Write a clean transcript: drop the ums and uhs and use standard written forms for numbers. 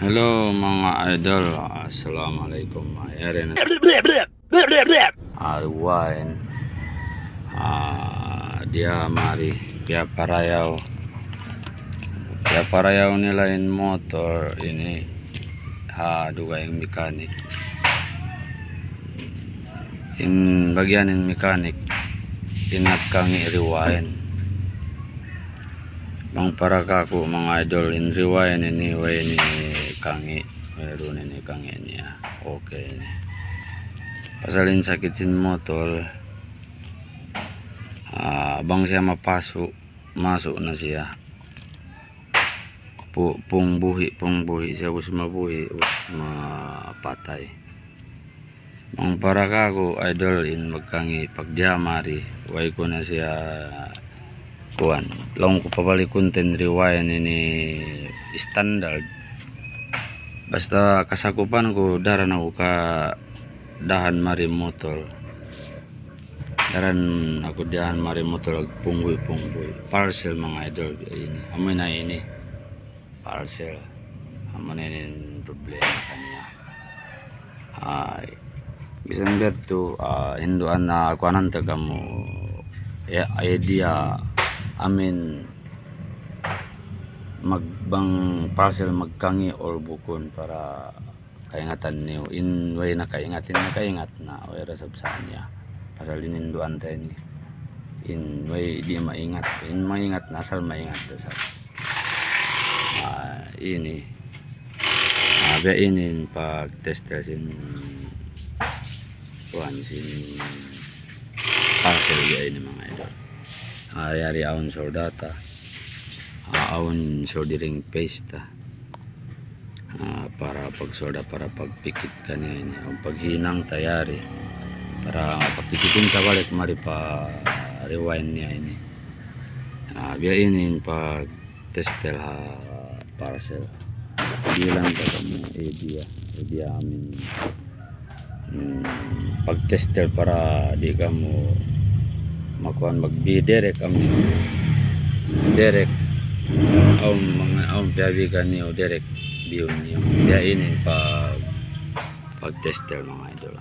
Hello mga idol, assalamualaikum. Ayan Alwain dia mari pia parayaw nila in motor ini duga yung mekanik in bagian in mekanik inat kang iriwain mang para kako mga idol in riwain ini way ni kangi meron ini kangi niya okay ni pasalin sakit sin motor bang siya masuk na siya pung buhi siya us mabuhi us mapatay mang para kako idol in magkangi pagdiamari way ko na siya kuan long ko pabalik content rewind ini standard basta kasakupan ko daran ako ka dahan mari motor daran ako dahan mari motor punggoy parcel mga idol ini amoy na ini parcel amo na ini problema kanya bisan gato hinduan na kuanan taga mo idea amin magbang parcel magkangi or bukon para kaingatan niyo in way na kaingat na way rasab sa niya pasal dininduan tayo ni in way di maingat in maingat na asal maingat sa ini biya inin pag tester sin kuan sin parcel biya ini mga idol yari awon sordata awon sordiring paste para pagsorda para pagpikit kanya ini ang paghinang tayari para papikitin ka balik mari pa rewind niya ini biya ini pag tester parcel bilang ka kami idea amin pag tester para di ka mo makuan magbidirect kami direct ang piyabigan niyo direct view niyo biyainin pag tester mga idol